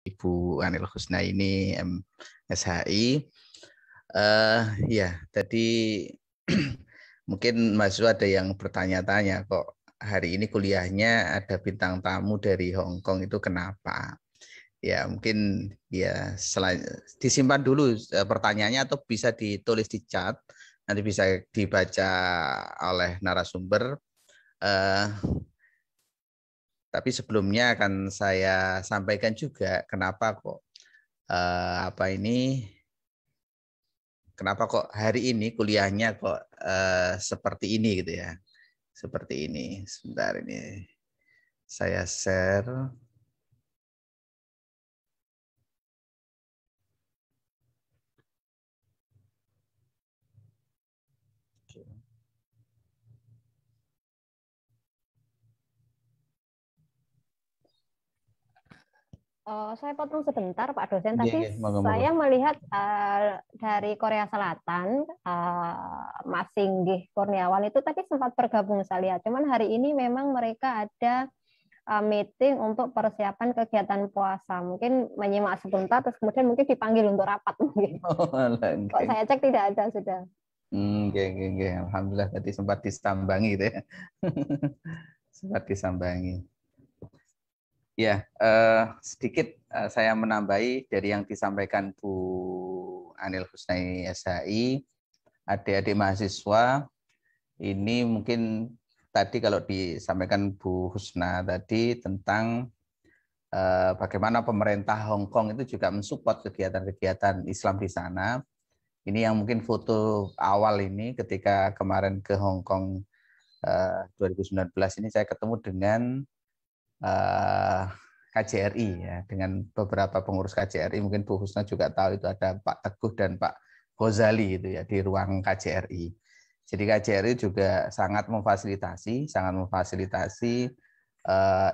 Ibu Anil Husna ini MSHI. Ya, tadi mungkin mahasiswa ada yang bertanya-tanya kok hari ini kuliahnya ada bintang tamu dari Hong Kong, itu kenapa? Ya mungkin ya disimpan dulu pertanyaannya atau bisa ditulis di chat, nanti bisa dibaca oleh narasumber. Tapi sebelumnya akan saya sampaikan juga kenapa kok kenapa kok hari ini kuliahnya kok seperti ini gitu ya. Seperti ini. Sebentar, ini saya share. Saya potong sebentar, Pak dosen. Iya, Tadi iya, moga-moga. saya melihat dari Korea Selatan, Mas Singgih Kurniawan itu tadi sempat bergabung saya lihat. Cuman hari ini memang mereka ada meeting untuk persiapan kegiatan puasa. Mungkin menyimak sebentar, terus kemudian mungkin dipanggil untuk rapat mungkin. Kok saya cek tidak ada sudah. Alhamdulillah tadi sempat disambangi gitu ya. Sempat disambangi. Ya, sedikit saya menambahi dari yang disampaikan Bu Anil Husna SHI, adik-adik mahasiswa, ini mungkin tadi kalau disampaikan Bu Husna tadi tentang bagaimana pemerintah Hong Kong itu juga mensupport kegiatan-kegiatan Islam di sana. Ini yang mungkin foto awal ini ketika kemarin ke Hong Kong 2019 ini saya ketemu dengan KJRI ya, dengan beberapa pengurus KJRI. Mungkin Bu Husna juga tahu itu ada Pak Teguh dan Pak Ghazali itu ya di ruang KJRI. Jadi KJRI juga sangat memfasilitasi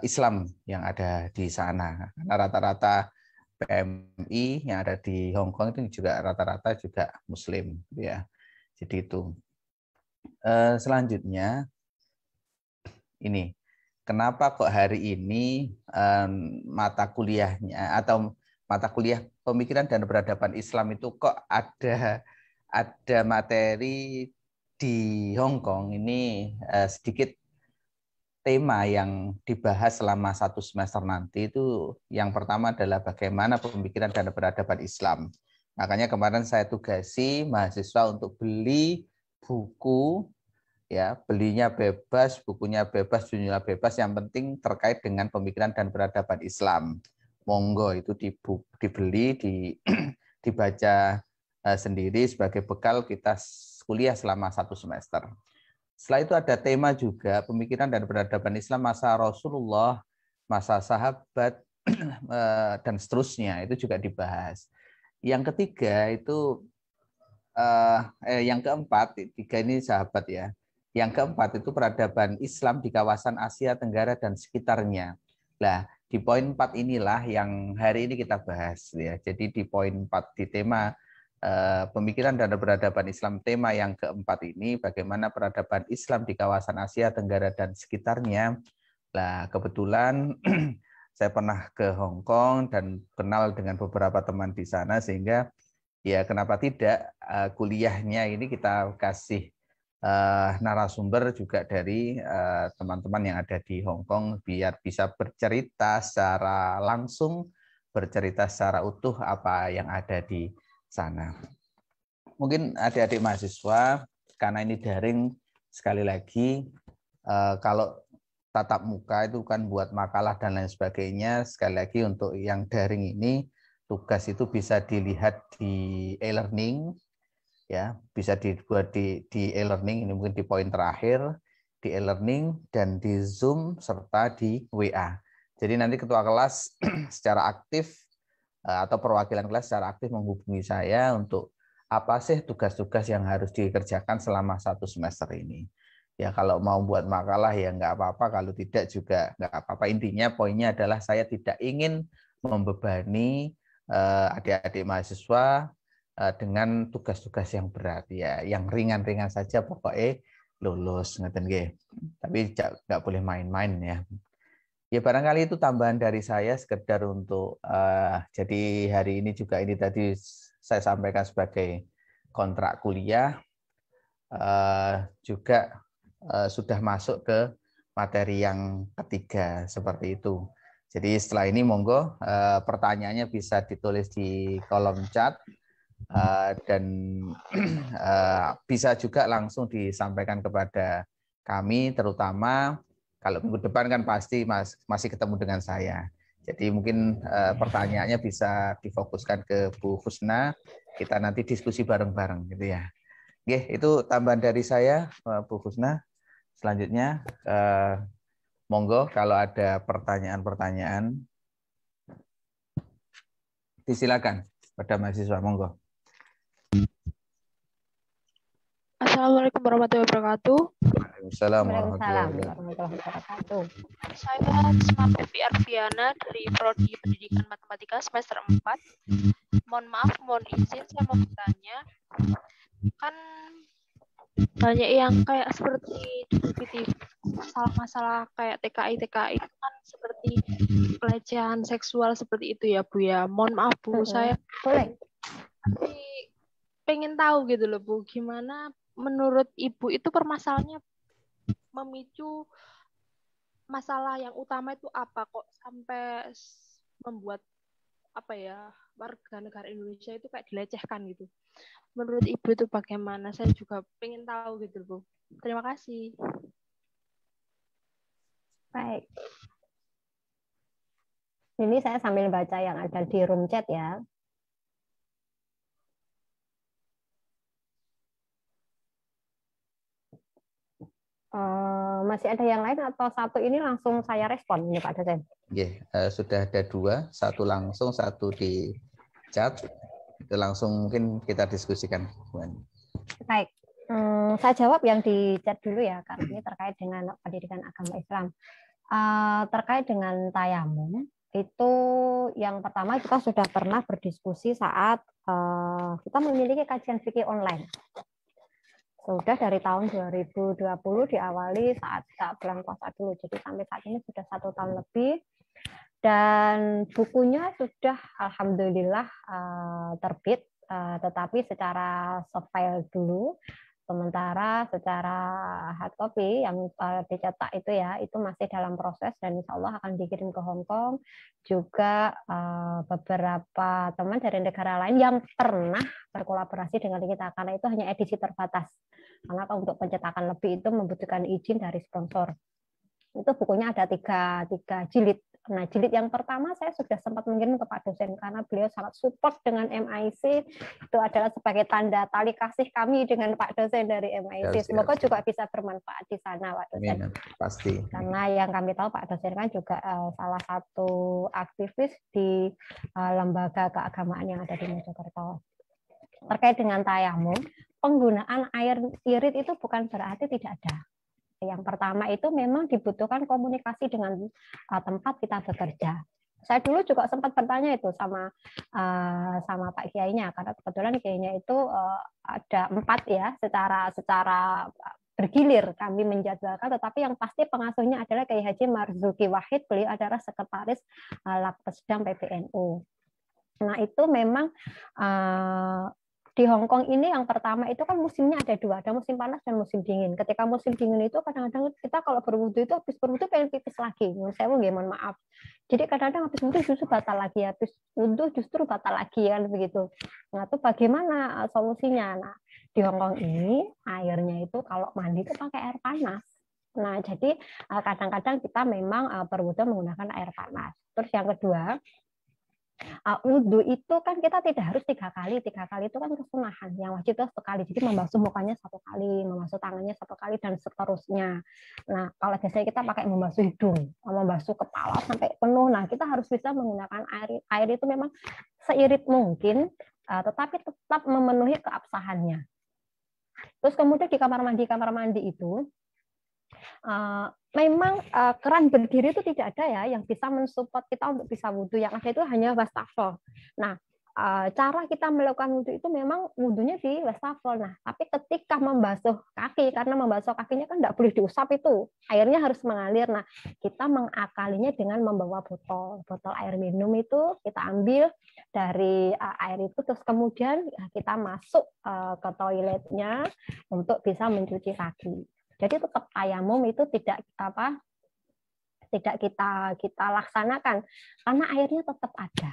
Islam yang ada di sana. Karena rata-rata PMI yang ada di Hong Kong itu juga rata-rata juga Muslim ya. Jadi itu. Selanjutnya ini, kenapa kok hari ini mata kuliahnya atau mata kuliah pemikiran dan peradaban Islam itu kok ada materi di Hong Kong ini sedikit tema yang dibahas selama 1 semester nanti itu yang pertama adalah bagaimana pemikiran dan peradaban Islam. Makanya kemarin saya tugasi mahasiswa untuk beli buku, ya belinya bebas, bukunya bebas, judulnya bebas, yang penting terkait dengan pemikiran dan peradaban Islam. Monggo itu dibeli, dibaca sendiri sebagai bekal kita kuliah selama 1 semester. Setelah itu ada tema juga pemikiran dan peradaban Islam masa Rasulullah, masa sahabat, dan seterusnya, itu juga dibahas. Yang ketiga itu yang keempat, tiga ini sahabat ya. Yang keempat itu peradaban Islam di kawasan Asia Tenggara dan sekitarnya. Nah, di poin 4 inilah yang hari ini kita bahas ya. Jadi di poin 4 di tema pemikiran dan peradaban Islam, tema yang keempat ini bagaimana peradaban Islam di kawasan Asia Tenggara dan sekitarnya. Nah, kebetulan saya pernah ke Hong Kong dan kenal dengan beberapa teman di sana, sehingga ya kenapa tidak kuliahnya ini kita kasih narasumber juga dari teman-teman yang ada di Hong Kong biar bisa bercerita secara langsung, bercerita secara utuh apa yang ada di sana. Mungkin adik-adik mahasiswa, karena ini daring, sekali lagi kalau tatap muka itu kan buat makalah dan lain sebagainya, sekali lagi untuk yang daring ini tugas itu bisa dilihat di e-learning ya, bisa dibuat di e-learning, ini mungkin di poin terakhir, di e-learning dan di Zoom serta di WA. Jadi nanti ketua kelas secara aktif atau perwakilan kelas secara aktif menghubungi saya untuk apa sih tugas-tugas yang harus dikerjakan selama 1 semester ini. Ya kalau mau buat makalah ya nggak apa-apa, kalau tidak juga nggak apa-apa. Intinya poinnya adalah saya tidak ingin membebani adik-adik mahasiswa dengan tugas-tugas yang berat ya, yang ringan-ringan saja pokoknya lulus ngeten nggih. Tapi nggak boleh main-main ya. Ya barangkali itu tambahan dari saya sekedar untuk jadi hari ini juga ini tadi saya sampaikan sebagai kontrak kuliah juga sudah masuk ke materi yang ketiga seperti itu. Jadi setelah ini monggo pertanyaannya bisa ditulis di kolom chat dan bisa juga langsung disampaikan kepada kami, terutama kalau minggu depan kan pasti masih ketemu dengan saya. Jadi mungkin pertanyaannya bisa difokuskan ke Bu Husna, kita nanti diskusi bareng-bareng gitu ya. Oke, itu tambahan dari saya, Bu Husna. Selanjutnya, monggo kalau ada pertanyaan-pertanyaan, disilakan pada mahasiswa, monggo. Assalamualaikum warahmatullahi wabarakatuh. Waalaikumsalam Waalaikumsalam warahmatullahi wabarakatuh. Saya Risma Febi Arfiana dari Prodi Pendidikan Matematika semester 4. Mohon maaf, mohon izin saya mau bertanya. Kan banyak yang kayak seperti di masalah-masalah kayak TKI itu kan seperti pelecehan seksual seperti itu ya Bu ya. Mohon maaf Bu, saya boleh. tapi pengen tahu gitu loh Bu, gimana menurut Ibu itu permasalahannya memicu masalah yang utama itu apa kok sampai membuat apa ya warga negara Indonesia itu kayak dilecehkan gitu. Menurut Ibu itu bagaimana? Saya juga pengen tahu gitu Bu. Terima kasih. Baik. Ini saya sambil baca yang ada di room chat ya. Masih ada yang lain atau satu ini langsung saya respon ini Pak dosen? Sudah ada dua, satu langsung, satu di chat. Itu langsung mungkin kita diskusikan. Baik, saya jawab yang di chat dulu ya, karena ini terkait dengan pendidikan agama Islam. Terkait dengan tayamum, itu yang pertama kita sudah pernah berdiskusi saat kita memiliki kajian fikih online. Sudah dari tahun 2020 diawali saat bulan puasa dulu, jadi sampai saat ini sudah 1 tahun lebih. Dan bukunya sudah alhamdulillah terbit, tetapi secara soft file dulu. Sementara secara hard copy yang dicetak itu masih dalam proses dan insya Allah akan dikirim ke Hong Kong. Juga beberapa teman dari negara lain yang pernah berkolaborasi dengan kita, karena itu hanya edisi terbatas. Karena untuk pencetakan lebih itu membutuhkan izin dari sponsor. Itu bukunya ada tiga jilid. Nah, jilid yang pertama saya sudah sempat mengirim ke Pak dosen karena beliau sangat support dengan MIC. Itu adalah sebagai tanda tali kasih kami dengan Pak dosen dari MIC. Semoga juga bisa bermanfaat di sana, Pak dosen. Pasti. Karena yang kami tahu Pak dosen kan juga salah satu aktivis di lembaga keagamaan yang ada di Mojokerto. Terkait dengan tayamum, penggunaan air irit itu bukan berarti tidak ada. Yang pertama itu memang dibutuhkan komunikasi dengan tempat kita bekerja. Saya dulu juga sempat bertanya itu sama Pak Kiainya, karena kebetulan Kiainya itu ada 4 ya, secara bergilir kami menjadwalkan, tetapi yang pasti pengasuhnya adalah Kiai Haji Marzuki Wahid, beliau adalah sekretaris Lakpesdam PBNU. Nah itu memang di Hong Kong ini yang pertama itu kan musimnya ada 2, ada musim panas dan musim dingin. Ketika musim dingin itu kadang-kadang kita kalau berwudu itu habis berwudu pengen pipis lagi. Saya mohon maaf. Jadi kadang-kadang habis wudu justru batal lagi, habis wudu justru batal lagi kan begitu. Nah itu bagaimana solusinya? Nah di Hong Kong ini airnya itu kalau mandi itu pakai air panas. Nah jadi kadang-kadang kita memang berwudu menggunakan air panas. Terus yang kedua, wudhu itu kan kita tidak harus 3 kali. 3 kali itu kan kesunahan. Yang wajib itu 1 kali. Jadi membasuh mukanya 1 kali, membasuh tangannya 1 kali, dan seterusnya. Nah, kalau biasanya kita pakai membasuh hidung, membasuh kepala sampai penuh. Nah, kita harus bisa menggunakan air itu memang seirit mungkin, tetapi tetap memenuhi keabsahannya. Terus kemudian di kamar mandi itu, memang keran berdiri itu tidak ada ya yang bisa mensupport kita untuk bisa wudhu. Yang ada itu hanya wastafel. Nah, cara kita melakukan wudhu itu memang wudhunya di wastafel. Nah, tapi ketika membasuh kaki, karena membasuh kakinya kan tidak boleh diusap itu, airnya harus mengalir. Nah, kita mengakalinya dengan membawa botol air minum itu kita ambil dari air itu, terus kemudian kita masuk ke toiletnya untuk bisa mencuci kaki. Jadi tetap tayamum itu tidak kita laksanakan karena airnya tetap ada.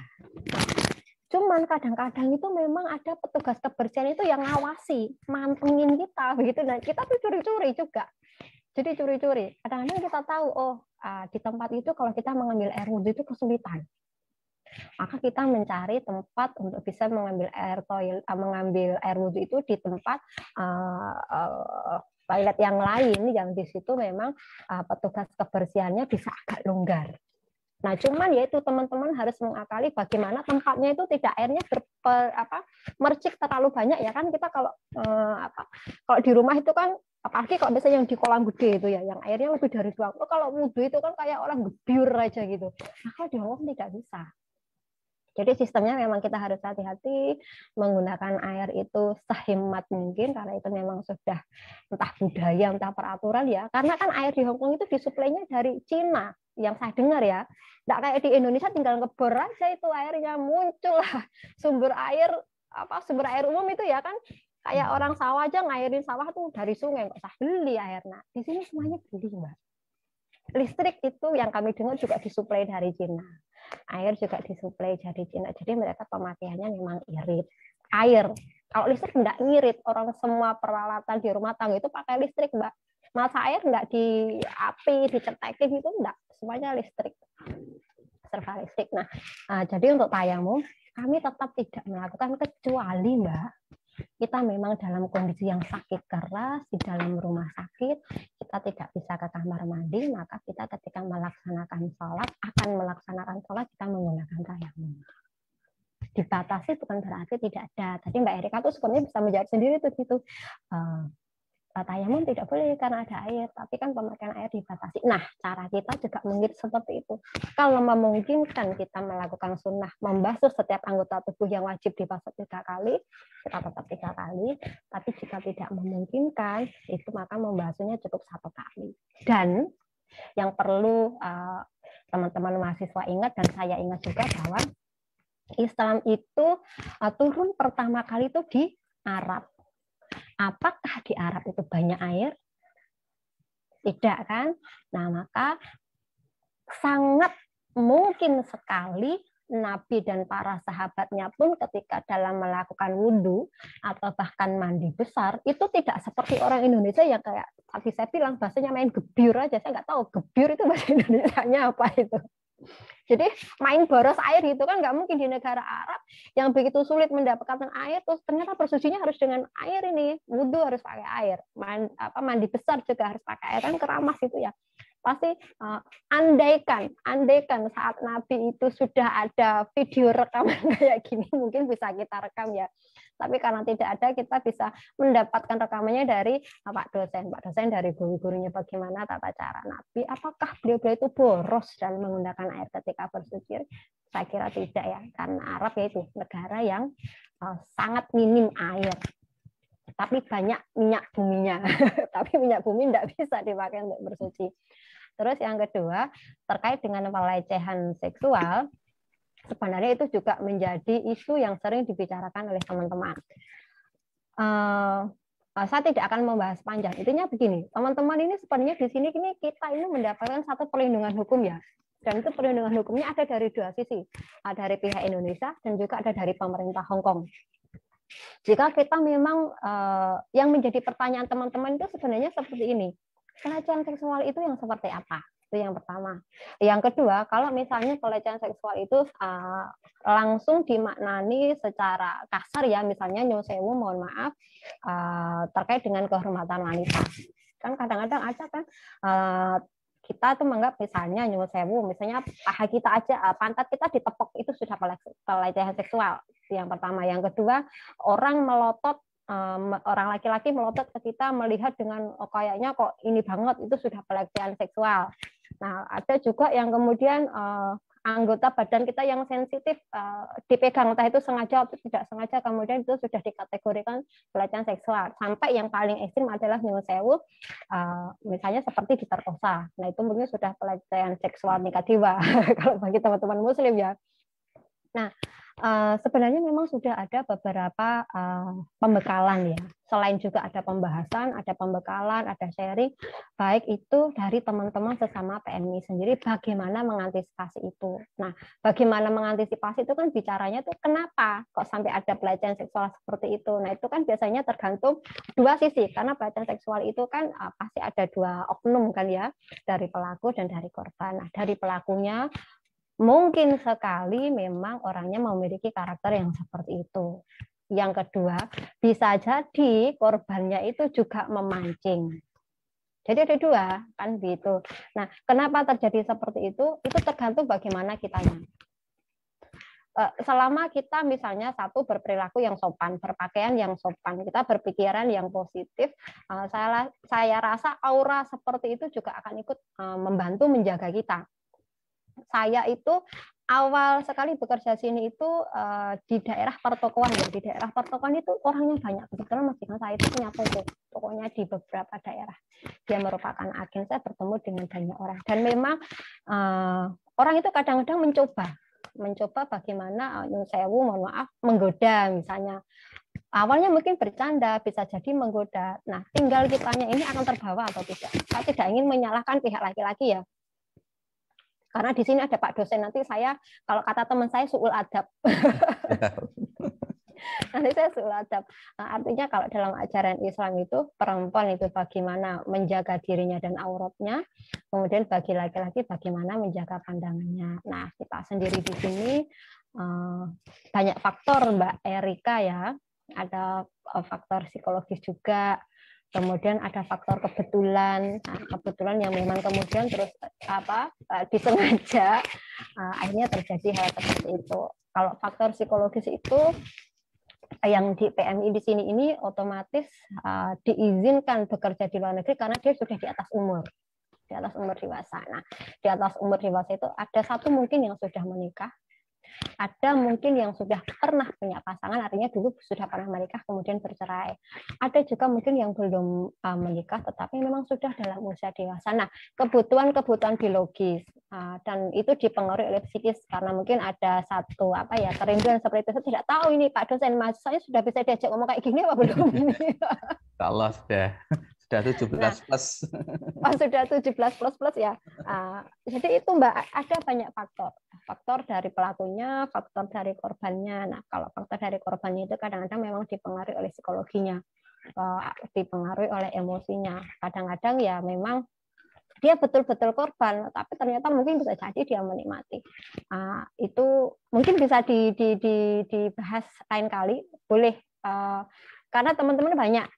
Cuman kadang-kadang itu memang ada petugas kebersihan itu yang ngawasi, mantengin kita begitu, dan kita tuh curi-curi juga. Jadi curi-curi. Kadang-kadang kita tahu, di tempat itu kalau kita mengambil air wudhu itu kesulitan. Maka kita mencari tempat untuk bisa mengambil air wudhu itu di tempat toilet yang lain, yang di situ memang petugas kebersihannya bisa agak longgar. Nah, cuman yaitu teman-teman harus mengakali bagaimana tempatnya itu tidak airnya mercik terlalu banyak ya kan. Kita kalau di rumah itu kan, apalagi kalau misalnya yang di kolam gede itu ya, yang airnya lebih dari 2. Kalau wudhu itu kan kayak orang gebyur aja gitu. Nah, kalau di Hongkong tidak bisa. Jadi sistemnya memang kita harus hati-hati menggunakan air itu sehemat mungkin, karena itu memang sudah entah budaya, entah peraturan ya. Karena kan air di Hongkong itu disuplainya dari Cina, yang saya dengar ya. Nggak kayak di Indonesia tinggal ngebor aja itu airnya muncul lah. Sumber air umum itu ya kan, kayak orang sawah aja ngairin sawah tuh dari sungai, nggak usah beli air. Nah, di sini semuanya beli, Mbak. Listrik itu yang kami dengar juga disuplai dari Cina. Air juga disuplai dari Cina. Jadi mereka pemakaiannya memang irit. Air. Kalau listrik enggak ngirit. Orang semua peralatan di rumah tangga itu pakai listrik, Mbak. Masa air enggak di api, dicetekin itu enggak. Semuanya listrik. Serba listrik. Nah, jadi untuk tayamum, kami tetap tidak melakukan kecuali, Mbak, kita memang dalam kondisi yang sakit keras, di dalam rumah sakit, kita tidak bisa ke kamar mandi, maka kita ketika melaksanakan sholat, kita menggunakan tayamum. Dibatasi bukan berarti tidak ada. Tadi Mbak Erika tuh sebenarnya bisa menjawab sendiri tuh gitu. Tayamum tidak boleh karena ada air, tapi kan pemakaian air dibatasi. Nah, cara kita juga mungkin seperti itu. Kalau memungkinkan kita melakukan sunnah membasuh setiap anggota tubuh yang wajib dibasuh 3 kali, kita tetap 3 kali. Tapi jika tidak memungkinkan, itu maka membasuhnya cukup 1 kali. Dan yang perlu teman-teman mahasiswa ingat, dan saya ingat juga, bahwa Islam itu turun pertama kali itu di Arab. Apakah di Arab itu banyak air? Tidak kan? Nah, maka sangat mungkin sekali Nabi dan para sahabatnya pun ketika dalam melakukan wudhu atau bahkan mandi besar, itu tidak seperti orang Indonesia yang kayak tadi saya bilang bahasanya main gebyur aja. Saya nggak tahu gebyur itu bahasa Indonesianya apa itu. Jadi main boros air gitu kan nggak mungkin di negara Arab yang begitu sulit mendapatkan air, terus ternyata bersucinya harus dengan air ini, wudhu harus pakai air, mandi besar juga harus pakai air, kan keramas itu ya. Pasti andaikan saat Nabi itu sudah ada video rekaman kayak gini, mungkin bisa kita rekam ya. Tapi karena tidak ada, kita bisa mendapatkan rekamannya dari Pak dosen dari guru-gurunya bagaimana tata cara Nabi. Apakah beliau itu boros dalam menggunakan air ketika bersuci? Saya kira tidak ya, karena Arab yaitu negara yang sangat minim air. Tapi banyak minyak buminya. Tapi minyak bumi tidak bisa dipakai untuk bersuci. Terus yang kedua, terkait dengan pelecehan seksual, sebenarnya itu juga menjadi isu yang sering dibicarakan oleh teman-teman. Saya tidak akan membahas panjang. Intinya begini, teman-teman ini sebenarnya di sini kita ini mendapatkan satu perlindungan hukum ya. Dan itu perlindungan hukumnya ada dari 2 sisi. Ada dari pihak Indonesia dan juga ada dari pemerintah Hong Kong. Jika kita memang yang menjadi pertanyaan teman-teman itu sebenarnya seperti ini. Pelecehan seksual itu yang seperti apa? Itu yang pertama. Yang kedua, kalau misalnya pelecehan seksual itu langsung dimaknani secara kasar ya, misalnya nyun sewu, mohon maaf, terkait dengan kehormatan wanita. Kan kadang-kadang aja kan kita tuh menganggap misalnya nyun sewu, misalnya paha kita aja, pantat kita ditepok, itu sudah pelecehan seksual. Itu yang pertama. Yang kedua, orang laki-laki melotot ke kita melihat dengan kayaknya kok ini banget, itu sudah pelecehan seksual. Nah, ada juga yang kemudian anggota badan kita yang sensitif dipegang, entah itu sengaja atau tidak sengaja, kemudian itu sudah dikategorikan pelecehan seksual. Sampai yang paling ekstrim adalah nyuwun sewu, misalnya seperti diperkosa. Nah, itu mungkin sudah pelecehan seksual tingkat dewa kalau bagi teman-teman Muslim ya. Nah, sebenarnya memang sudah ada beberapa pembekalan ya. Selain juga ada pembahasan, ada pembekalan, ada sharing, baik itu dari teman-teman sesama PMI sendiri bagaimana mengantisipasi itu. Nah, bagaimana mengantisipasi itu kan bicaranya tuh kenapa kok sampai ada pelecehan seksual seperti itu. Nah, itu kan biasanya tergantung dua sisi, karena pelecehan seksual itu kan pasti ada dua oknum kan ya, dari pelaku dan dari korban. Nah, dari pelakunya mungkin sekali memang orangnya memiliki karakter yang seperti itu. Yang kedua, bisa jadi korbannya itu juga memancing. Jadi ada dua, kan gitu. Nah, kenapa terjadi seperti itu? Itu tergantung bagaimana kitanya. Selama kita misalnya satu berperilaku yang sopan, berpakaian yang sopan, kita berpikiran yang positif, saya rasa aura seperti itu juga akan ikut membantu menjaga kita. Saya itu awal sekali bekerja sini itu di daerah pertokoan ya. Di daerah pertokoan itu orangnya banyak. Kebetulan Mas Bintang saya itu punya tokonya di beberapa daerah. Dia merupakan agen, saya bertemu dengan banyak orang. Dan memang orang itu kadang-kadang mencoba bagaimana nyuwun sewu, mohon maaf, menggoda misalnya. Awalnya mungkin bercanda, bisa jadi menggoda. Nah, tinggal kitanya ini akan terbawa atau tidak. Saya tidak ingin menyalahkan pihak laki-laki ya. Karena di sini ada Pak dosen, nanti saya, kalau kata teman saya, suul adab. Nanti saya suul adab. Nah, artinya kalau dalam ajaran Islam itu, perempuan itu bagaimana menjaga dirinya dan auratnya, kemudian bagi laki-laki bagaimana menjaga pandangannya. Nah, kita sendiri di sini, banyak faktor Mbak Erika ya, ada faktor psikologis juga, kemudian ada faktor kebetulan, kebetulan yang memang kemudian terus disengaja, akhirnya terjadi hal seperti itu. Kalau faktor psikologis itu yang di PMI di sini ini otomatis diizinkan bekerja di luar negeri karena dia sudah di atas umur dewasa. Nah, di atas umur dewasa itu ada satu mungkin yang sudah menikah, ada mungkin yang sudah pernah punya pasangan, artinya dulu sudah pernah menikah kemudian bercerai. Ada juga mungkin yang belum menikah tetapi memang sudah dalam usia dewasa. Nah, kebutuhan biologis dan itu dipengaruhi oleh psikis karena mungkin ada satu kerinduan seperti itu. Saya tidak tahu ini Pak dosen, Mas saya sudah bisa diajak ngomong kayak gini apa belum ini? Allah sudah 17 plus. Sudah 17 plus ya. Jadi itu Mbak, ada banyak faktor dari pelakunya, faktor dari korbannya. Nah, kalau faktor dari korbannya itu kadang-kadang memang dipengaruhi oleh psikologinya, dipengaruhi oleh emosinya. Kadang-kadang ya memang dia betul-betul korban, tapi ternyata mungkin bisa jadi dia menikmati. Itu mungkin bisa dibahas lain kali, boleh. Karena teman-teman banyak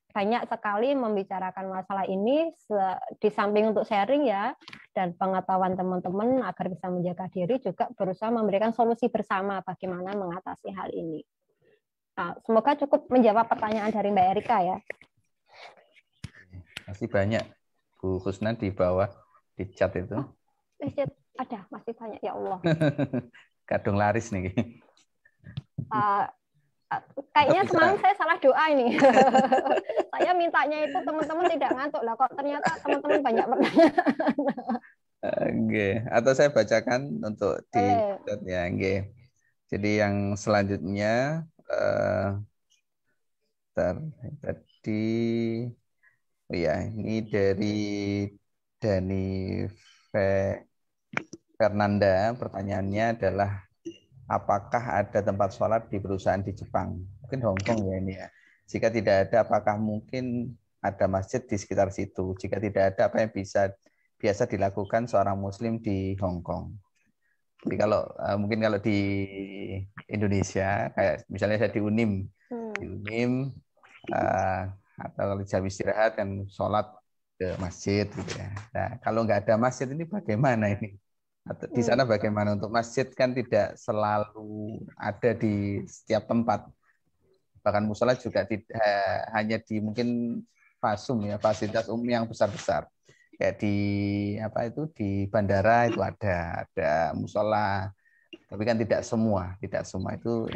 sekali membicarakan masalah ini di samping untuk sharing ya dan pengetahuan teman-teman agar bisa menjaga diri, juga berusaha memberikan solusi bersama bagaimana mengatasi hal ini. Semoga cukup menjawab pertanyaan dari Mbak Erika ya. Masih banyak Bu Husna di bawah di chat itu. Ada, masih banyak ya Allah. Kadung laris nih. Kayaknya semalam saya salah doa ini. Saya mintanya itu teman-teman tidak ngantuk lah, kok ternyata teman-teman banyak pertanyaan. Oke, atau saya bacakan untuk di chat ya, oke. Jadi yang selanjutnya tadi ini dari Dani Fernanda, pertanyaannya adalah apakah ada tempat sholat di perusahaan di Jepang? Mungkin Hong Kong ya ini ya. Jika tidak ada, apakah mungkin ada masjid di sekitar situ? Jika tidak ada, apa yang biasa dilakukan seorang Muslim di Hong Kong? Jadi mungkin kalau di Indonesia, kayak misalnya saya di UNIM, atau kalau jam istirahat kan sholat ke masjid gitu ya. Nah, kalau nggak ada masjid ini bagaimana ini? Atau di sana bagaimana? Untuk masjid kan tidak selalu ada di setiap tempat. Bahkan musola juga tidak hanya di mungkin fasum ya, fasilitas umum yang besar-besar. kayak di apa itu di bandara itu ada musola. Tapi kan tidak semua itu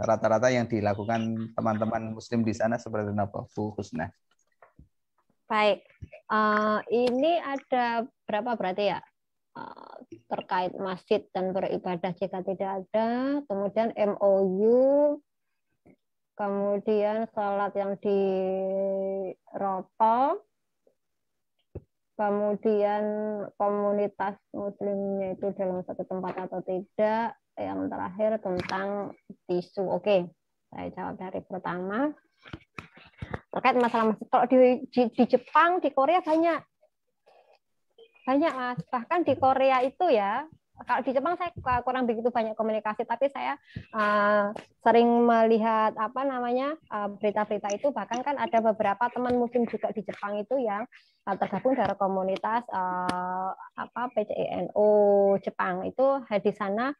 rata-rata yang dilakukan teman-teman Muslim di sana seperti apa, Bu Husna? Baik, ini ada berapa berarti ya terkait masjid dan beribadah jika tidak ada, kemudian MOU, kemudian sholat yang di roto, kemudian komunitas muslimnya itu dalam satu tempat atau tidak, yang terakhir tentang tisu. Oke, saya jawab dari pertama. Terkait masalah masjid, kalau di Jepang, di Korea banyak Mas. Bahkan di Korea itu ya, kalau di Jepang saya kurang begitu banyak komunikasi, tapi saya sering melihat berita-berita itu. Bahkan kan ada beberapa teman muslim juga di Jepang itu yang tergabung dari komunitas PCINO Jepang itu di sana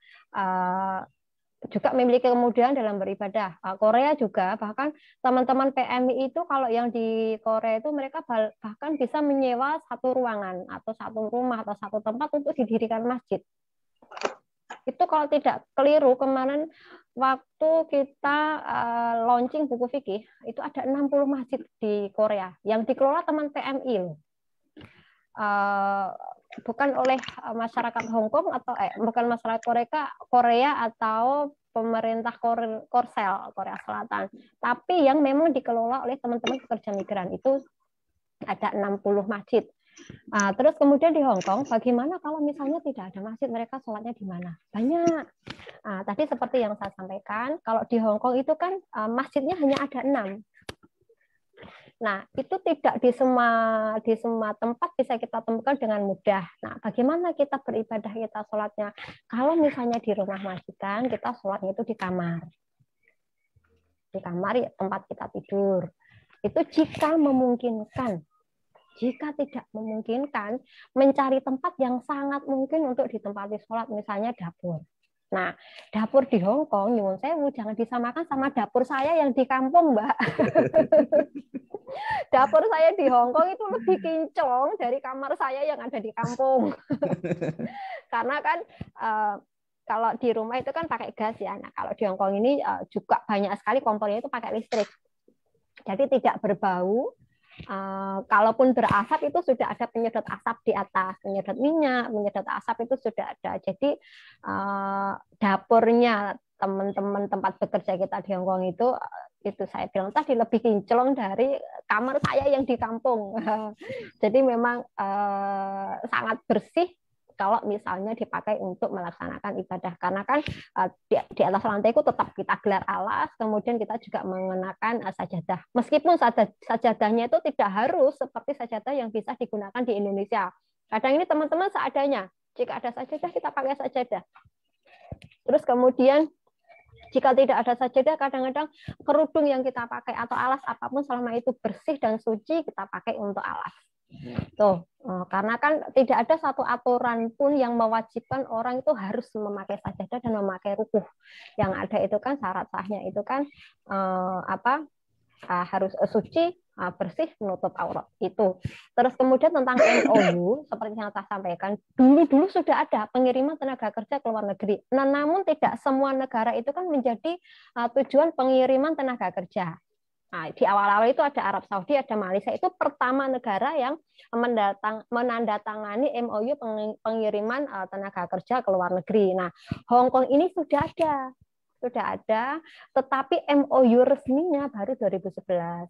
juga memiliki kemudahan dalam beribadah. Korea juga, bahkan teman-teman PMI itu kalau yang di Korea itu mereka bahkan bisa menyewa satu ruangan atau satu rumah atau satu tempat untuk didirikan masjid. Itu kalau tidak keliru, kemarin waktu kita launching buku fikih, itu ada 60 masjid di Korea yang dikelola teman PMI loh. Bukan oleh masyarakat Hong Kong atau bukan masyarakat Korea atau pemerintah Korsel Korea Selatan, tapi yang memang dikelola oleh teman-teman pekerja migran itu ada 60 masjid. Terus kemudian di Hong Kong, bagaimana kalau misalnya tidak ada masjid, mereka sholatnya di mana? Banyak. Tadi seperti yang saya sampaikan, kalau di Hong Kong itu kan masjidnya hanya ada 6. Nah, itu tidak di semua tempat bisa kita temukan dengan mudah. Nah, bagaimana kita beribadah, kita sholatnya? Kalau misalnya di rumah majikan, kita sholatnya itu di kamar. Di kamar ya, tempat kita tidur. Itu jika memungkinkan. Jika tidak memungkinkan, mencari tempat yang sangat mungkin untuk ditempati sholat, misalnya dapur. Nah, dapur di Hong Kong, nyuwun sewu, jangan disamakan sama dapur saya yang di kampung, Mbak. Dapur saya di Hong Kong itu lebih kinclong dari kamar saya yang ada di kampung. Karena kan kalau di rumah itu kan pakai gas ya. Nah, kalau di Hong Kong ini juga banyak sekali kompornya itu pakai listrik. Jadi tidak berbau. Kalaupun berasap itu sudah ada penyedot asap di atas, penyedot minyak, penyedot asap itu sudah ada. Jadi dapurnya teman-teman tempat bekerja kita di Hong Kong itu saya bilang tadi lebih kinclong dari kamar saya yang di kampung. Jadi memang sangat bersih kalau misalnya dipakai untuk melaksanakan ibadah, karena kan di atas lantai itu tetap kita gelar alas, kemudian kita juga mengenakan sajadah. Meskipun sajadahnya itu tidak harus seperti sajadah yang bisa digunakan di Indonesia. Kadang ini teman-teman seadanya. Jika ada sajadah, kita pakai sajadah. Terus kemudian jika tidak ada sajadah, kadang-kadang kerudung yang kita pakai atau alas apapun selama itu bersih dan suci, kita pakai untuk alas. Tuh, karena kan tidak ada satu aturan pun yang mewajibkan orang itu harus memakai sajadah dan memakai rukuh. Yang ada itu kan syarat sahnya itu kan harus suci, bersih, menutup aurat itu. Terus kemudian tentang MOU seperti yang saya sampaikan, dulu sudah ada pengiriman tenaga kerja ke luar negeri. Nah, namun tidak semua negara itu kan menjadi tujuan pengiriman tenaga kerja. Nah, di awal-awal itu ada Arab Saudi, ada Malaysia, itu pertama negara yang menandatangani MOU pengiriman tenaga kerja ke luar negeri. Nah, Hong Kong ini sudah ada, tetapi MOU resminya baru 2011.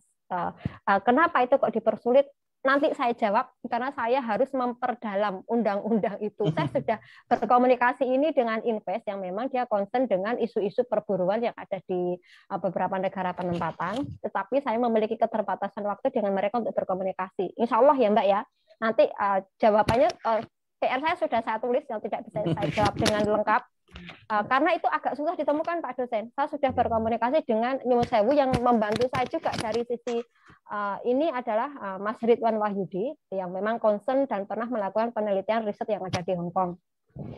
Kenapa itu kok dipersulit? Nanti saya jawab, karena saya harus memperdalam undang-undang itu. Saya sudah berkomunikasi ini dengan Invest yang memang dia concern dengan isu-isu perburuan yang ada di beberapa negara penempatan, tetapi saya memiliki keterbatasan waktu dengan mereka untuk berkomunikasi. Insya Allah ya Mbak ya, nanti jawabannya PR saya sudah saya tulis yang tidak bisa saya jawab dengan lengkap. Karena itu agak susah ditemukan Pak dosen. Saya sudah berkomunikasi dengan Nyuwun Sewu yang membantu saya juga dari sisi ini adalah Mas Ridwan Wahyudi yang memang concern dan pernah melakukan penelitian riset yang ada di Hong Kong.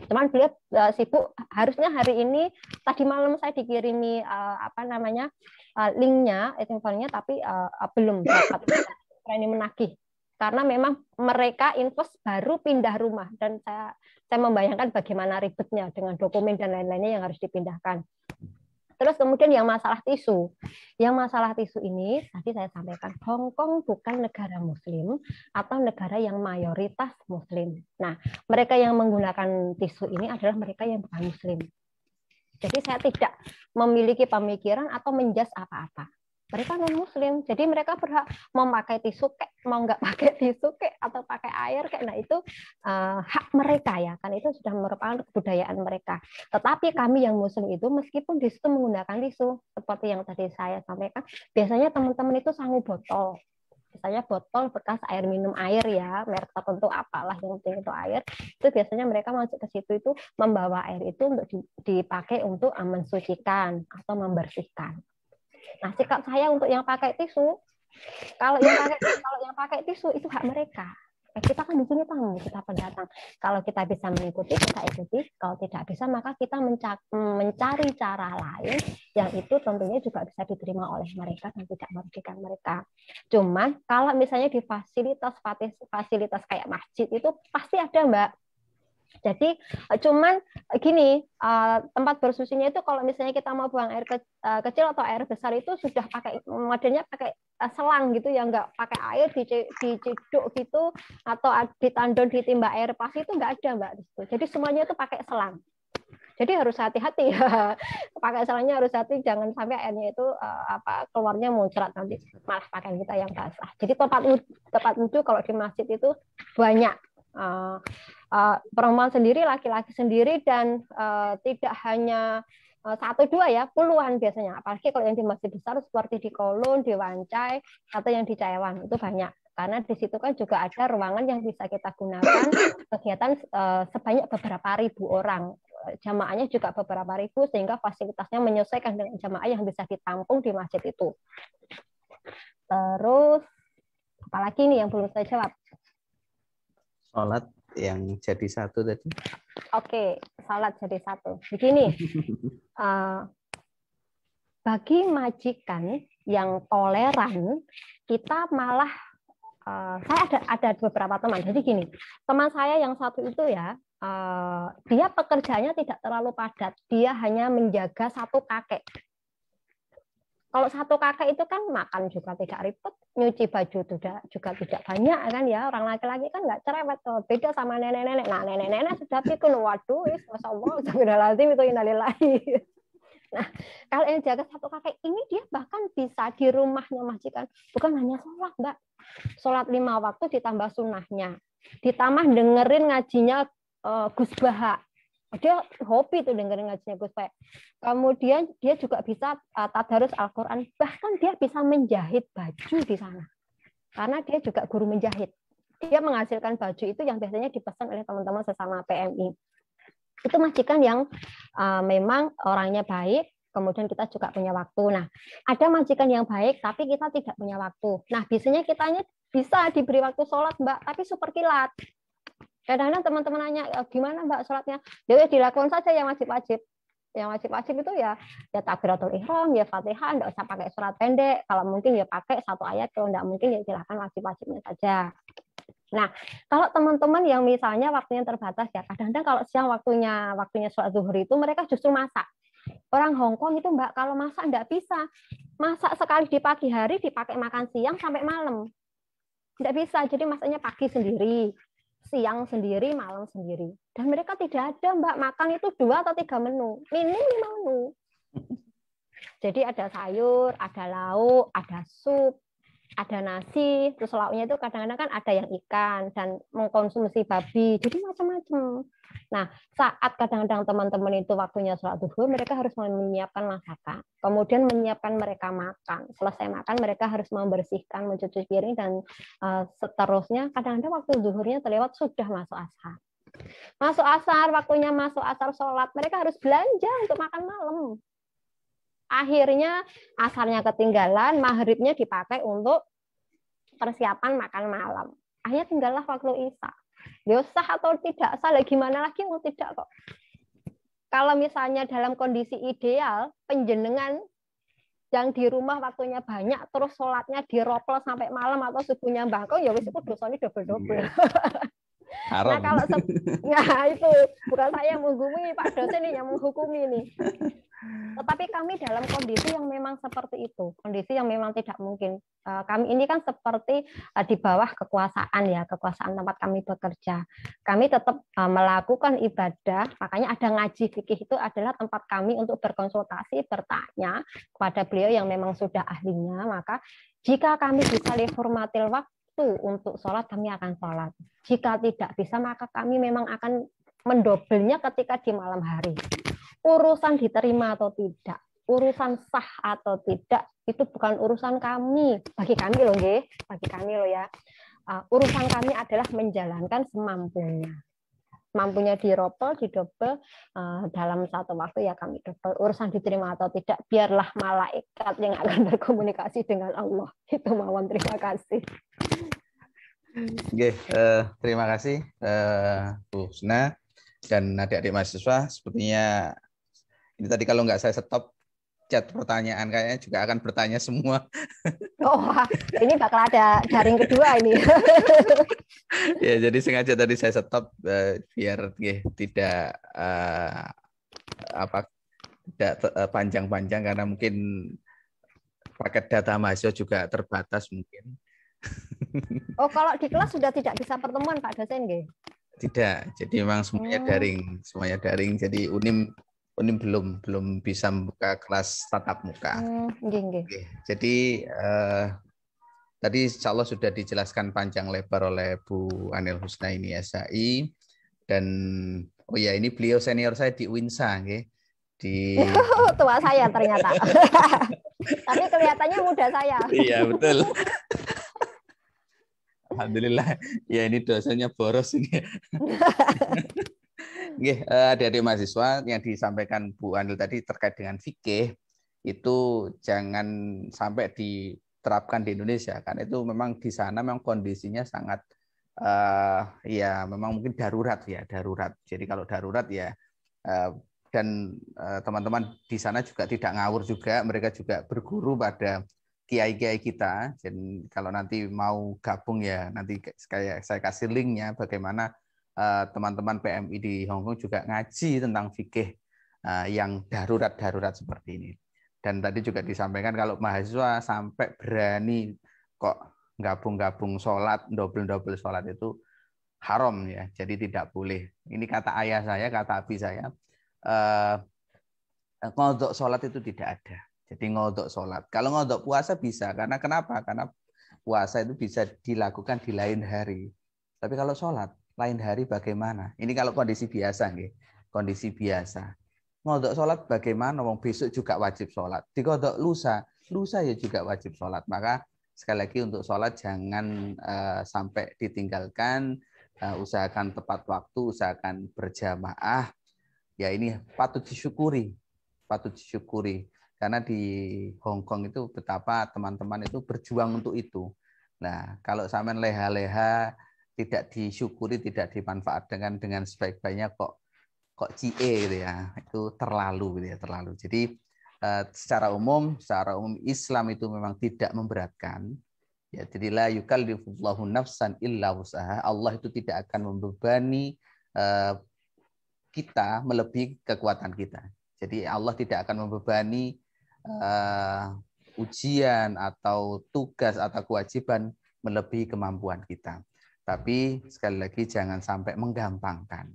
Cuman beliau sibuk. Harusnya hari ini tadi malam saya dikirimi linknya, infonya, tapi belum dapat. Ini menagih. karena memang mereka infus baru pindah rumah dan saya membayangkan bagaimana ribetnya dengan dokumen dan lain-lainnya yang harus dipindahkan. Terus kemudian yang masalah tisu. Yang masalah tisu ini tadi saya sampaikan, Hong Kong bukan negara muslim atau negara yang mayoritas muslim. Nah, mereka yang menggunakan tisu ini adalah mereka yang bukan muslim. Jadi saya tidak memiliki pemikiran atau menjudge apa-apa. Mereka non muslim, jadi mereka berhak mau pakai tisu kek, mau nggak pakai tisu kek, atau pakai air kek. Nah itu hak mereka ya, kan itu sudah merupakan kebudayaan mereka. Tetapi kami yang muslim itu meskipun di situ menggunakan tisu, seperti yang tadi saya sampaikan, biasanya teman-teman itu sanggup botol. Misalnya botol bekas air minum air ya, merek tertentu apalah yang penting itu air. Itu biasanya mereka masuk ke situ itu membawa air itu untuk dipakai untuk mensucikan atau membersihkan. Nah, sikap saya untuk yang pakai tisu, kalau yang pakai tisu itu hak mereka. Kita kan di sini tamu, kita pendatang. Kalau kita bisa mengikuti, kita ikuti. Kalau tidak bisa, maka kita mencari cara lain yang itu tentunya juga bisa diterima oleh mereka dan tidak merugikan mereka. Cuman kalau misalnya di fasilitas kayak masjid itu pasti ada, Mbak. Jadi cuman gini, tempat bersucinya itu kalau misalnya kita mau buang air kecil atau air besar itu sudah pakai modelnya pakai selang gitu ya, nggak pakai air diciduk gitu atau ditandon ditimba air pas itu nggak ada, Mbak. Jadi semuanya itu pakai selang. Jadi harus hati-hati ya, pakai selangnya harus hati, jangan sampai airnya itu keluarnya muncrat nanti malah pakaian kita yang basah. Jadi tempat wudhu kalau di masjid itu banyak. Perempuan sendiri, laki-laki sendiri, dan tidak hanya 1-2 ya, puluhan biasanya. Apalagi kalau yang di masjid besar seperti di Kowloon, di Wan Chai, atau yang di Chaewon itu banyak. Karena di situ kan juga ada ruangan yang bisa kita gunakan kegiatan sebanyak beberapa ribu orang. Jamaahnya juga beberapa ribu sehingga fasilitasnya menyesuaikan dengan jamaah yang bisa ditampung di masjid itu. Terus apalagi nih yang belum saya jawab? Sholat yang jadi satu tadi. Oke, sholat jadi satu. Begini, bagi majikan yang toleran, kita malah saya ada beberapa teman. Jadi gini, teman saya yang satu itu ya, dia pekerjaannya tidak terlalu padat. Dia hanya menjaga satu kakek. Kalau satu kakek itu kan makan juga tidak ribet, nyuci baju juga tidak banyak kan ya. Orang laki-laki kan nggak cerewet, beda sama nenek-nenek. Nah nenek-nenek sudah pikir, waduh, masya Allah, astagfirullahaladzim itu innalillahi. Nah kalau yang jaga satu kakek ini dia bahkan bisa di rumahnya majikan bukan hanya sholat, Mbak, sholat 5 waktu ditambah sunnahnya, ditambah dengerin ngajinya Gus Baha. Dia hobi tuh dengerin ngajinya Gus Baha. Kemudian dia juga bisa tadarus Al-Quran, bahkan dia bisa menjahit baju di sana karena dia juga guru menjahit. Dia menghasilkan baju itu yang biasanya dipesan oleh teman-teman sesama PMI. Itu majikan yang memang orangnya baik, kemudian kita juga punya waktu. Nah, ada majikan yang baik tapi kita tidak punya waktu. Nah, biasanya kitanya bisa diberi waktu sholat, Mbak, tapi super kilat. Kadang-kadang teman-teman nanya, gimana Mbak sholatnya? Ya dilakukan saja yang wajib-wajib. Yang wajib-wajib itu ya takbiratul ihram, ya Fatihah, enggak usah pakai surat pendek. Kalau mungkin ya pakai 1 ayat, kalau enggak mungkin ya silakan wajib-wajibnya saja. Nah, kalau teman-teman yang misalnya waktunya terbatas ya, kadang-kadang kalau siang waktunya sholat zuhur itu mereka justru masak. Orang Hong Kong itu, Mbak, kalau masak enggak bisa. Masak sekali di pagi hari dipakai makan siang sampai malam. Enggak bisa, jadi masaknya pagi sendiri, siang sendiri, malam sendiri. Dan mereka tidak ada, Mbak, makan itu 2 atau 3 menu, minim 5 menu. Jadi ada sayur, ada lauk, ada sup, ada nasi, terus lauknya itu kadang-kadang kan ada yang ikan dan mengkonsumsi babi, jadi macam-macam. Nah, saat kadang-kadang teman-teman itu waktunya sholat zuhur, mereka harus menyiapkan masakan, kemudian menyiapkan mereka makan. Selesai makan, mereka harus membersihkan, mencuci piring, dan seterusnya. Kadang-kadang waktu zuhurnya terlewat, sudah masuk asar. Masuk asar, waktunya masuk asar sholat, mereka harus belanja untuk makan malam. Akhirnya asarnya ketinggalan, maghribnya dipakai untuk persiapan makan malam. Akhirnya tinggallah waktu isya. Dia sah atau tidak sah, gimana lagi mau tidak kok. Kalau misalnya dalam kondisi ideal, penjenengan yang di rumah waktunya banyak terus sholatnya diroplos sampai malam atau subuhnya bangkong, ya wis itu dosanya double-double. Nah, Haram. kalau nah itu bukan saya yang menghukumi, Pak dosen ini yang menghukumi nih. Tetapi kami dalam kondisi yang memang seperti itu, kondisi yang memang tidak mungkin. Kami ini kan seperti di bawah kekuasaan ya, kekuasaan tempat kami bekerja. Kami tetap melakukan ibadah, makanya ada ngaji fikih itu adalah tempat kami untuk berkonsultasi, bertanya kepada beliau yang memang sudah ahlinya. Maka jika kami bisa dihormatil waktu untuk sholat, kami akan sholat. Jika tidak bisa, maka kami memang akan mendobelnya ketika di malam hari. Urusan diterima atau tidak, urusan sah atau tidak, itu bukan urusan kami. Bagi kami loh, nggih, bagi kami loh ya. Urusan kami adalah menjalankan semampunya. Mampunya diropel, didobel dalam satu waktu ya kami dobel. Urusan diterima atau tidak, biarlah malaikat yang akan berkomunikasi dengan Allah. Itu mawon, terima kasih. Oke, terima kasih Bu Husna dan adik-adik mahasiswa. Sepertinya ini tadi kalau nggak saya stop chat pertanyaan kayaknya juga akan bertanya semua. Oh, ini bakal ada jaring kedua ini. Ya, jadi sengaja tadi saya stop biar tidak tidak panjang-panjang karena mungkin paket data mahasiswa juga terbatas mungkin. Oh, kalau di kelas sudah tidak bisa pertemuan Pak dosen, nggih? Tidak, jadi memang semuanya daring. Jadi Unim belum bisa membuka kelas tatap muka. Oke, jadi tadi insya Allah sudah dijelaskan panjang lebar oleh Bu Anil Husna ini SAI, dan oh ya ini beliau senior saya di UINSA, okay? Di tua saya ternyata. Tapi kelihatannya muda saya. Iya betul. Alhamdulillah, ya ini dosennya boros ini. Adik-adik mahasiswa yang disampaikan Bu Anil tadi terkait dengan fikih itu jangan sampai diterapkan di Indonesia, karena itu memang di sana memang kondisinya sangat ya memang mungkin darurat. Jadi kalau darurat ya dan teman-teman di sana juga tidak ngawur juga, mereka juga berguru pada kiai-kiai kita. Dan kalau nanti mau gabung ya nanti saya kasih linknya bagaimana teman-teman PMI di Hong Kong juga ngaji tentang fikih yang darurat seperti ini. Dan tadi juga disampaikan kalau mahasiswa sampai berani kok gabung-gabung sholat, double sholat itu haram ya, jadi tidak boleh. Ini kata ayah saya, kata abi saya, ngodok sholat itu tidak ada. Jadi ngodok sholat. Kalau ngodok puasa bisa, karena kenapa? Karena puasa itu bisa dilakukan di lain hari. Tapi kalau sholat lain hari bagaimana? Ini kalau kondisi biasa, nggih. Kondisi biasa. Ngodok sholat bagaimana? Wong besok juga wajib sholat. Dikodok lusa ya juga wajib sholat. Maka sekali lagi untuk sholat jangan sampai ditinggalkan. Usahakan tepat waktu, usahakan berjamaah. Ya ini patut disyukuri. Karena di Hong Kong itu betapa teman-teman itu berjuang untuk itu. Nah, kalau sampean leha-leha tidak disyukuri, tidak dimanfaatkan dengan sebaik-baiknya kok CE gitu ya. Itu terlalu gitu ya, terlalu. Jadi secara umum Islam itu memang tidak memberatkan. Ya, jadi la yukallifullahu nafsan illa wus'aha. Allah itu tidak akan membebani kita melebihi kekuatan kita. Jadi Allah tidak akan membebani ujian atau tugas atau kewajiban melebihi kemampuan kita. Tapi sekali lagi jangan sampai menggampangkan.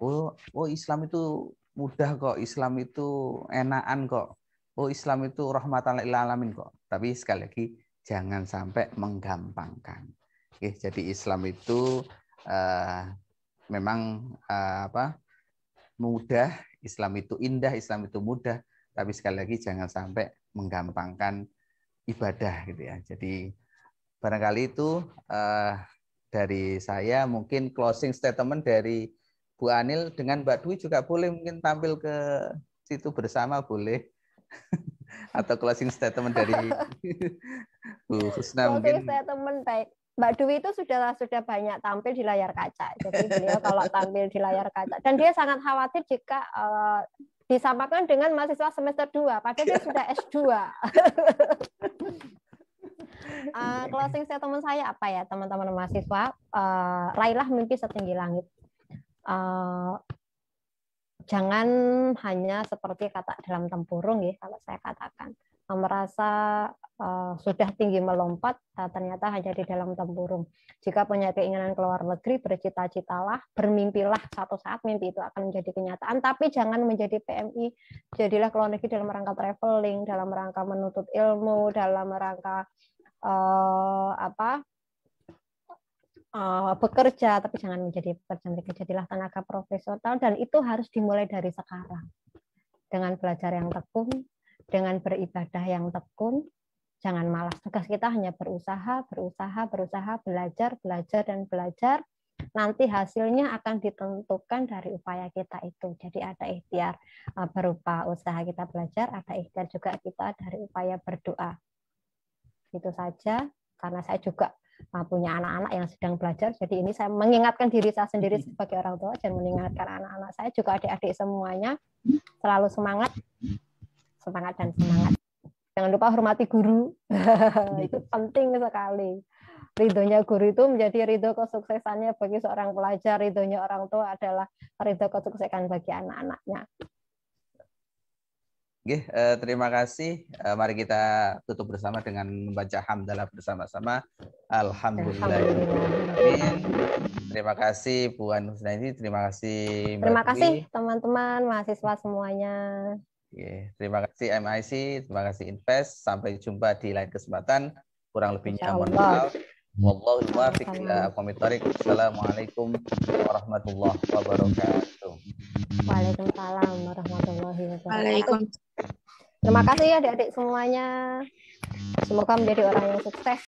Oh Islam itu mudah kok, Islam itu enakan kok. Oh Islam itu rahmatan lil alamin kok. Tapi sekali lagi jangan sampai menggampangkan. Oke, jadi Islam itu memang mudah, Islam itu indah, Islam itu mudah. Tapi sekali lagi jangan sampai menggampangkan ibadah gitu ya. Jadi barangkali itu dari saya, mungkin closing statement dari Bu Anil dengan Mbak Dwi juga boleh mungkin tampil ke situ bersama boleh. Atau closing statement dari Bu Husna mungkin. Closing statement baik. Mbak Dwi itu sudah banyak tampil di layar kaca. Jadi beliau kalau tampil di layar kaca dan dia sangat khawatir jika disamakan dengan mahasiswa semester 2, padahal dia sudah S2. Closing statement saya apa ya, teman-teman mahasiswa? Raihlah mimpi setinggi langit. Jangan hanya seperti kata dalam tempurung ya, kalau saya katakan merasa sudah tinggi melompat, ternyata hanya di dalam tempurung. Jika punya keinginan keluar negeri, bercita-citalah, bermimpilah, satu saat mimpi itu akan menjadi kenyataan. Tapi jangan menjadi PMI, jadilah keluar negeri dalam rangka traveling, dalam rangka menuntut ilmu, dalam rangka bekerja, tapi jangan menjadi pekerja, jadilah tenaga profesional, dan itu harus dimulai dari sekarang. Dengan belajar yang tekun, dengan beribadah yang tekun, jangan malas. Tugas kita hanya berusaha, belajar, dan belajar. Nanti hasilnya akan ditentukan dari upaya kita itu. Jadi ada ikhtiar berupa usaha kita belajar, ada ikhtiar juga kita dari upaya berdoa. Itu saja, karena saya juga punya anak-anak yang sedang belajar, jadi ini saya mengingatkan diri saya sendiri sebagai orang tua dan mengingatkan anak-anak saya juga, adik-adik semuanya, selalu semangat. Jangan lupa hormati guru. Itu penting sekali. Ridhonya guru itu menjadi ridho kesuksesannya bagi seorang pelajar, ridhonya orang tua adalah ridho kesuksesan bagi anak-anaknya. Oke, terima kasih. Mari kita tutup bersama dengan membaca hamdalah bersama-sama. Alhamdulillah. Terima kasih Bu Husnaidi, terima kasih Mbak Terima kasih Dwi. teman-teman mahasiswa semuanya. Terima kasih MIC, terima kasih Invest. Sampai jumpa di lain kesempatan. Kurang lebihnya mohon maaf. Wallahul muwaffiq ila aqwamit thoriq. Assalamualaikum warahmatullahi wabarakatuh. Waalaikumsalam warahmatullahi wabarakatuh. Waalaikumsalam. Terima kasih ya adik-adik semuanya. Semoga menjadi orang yang sukses.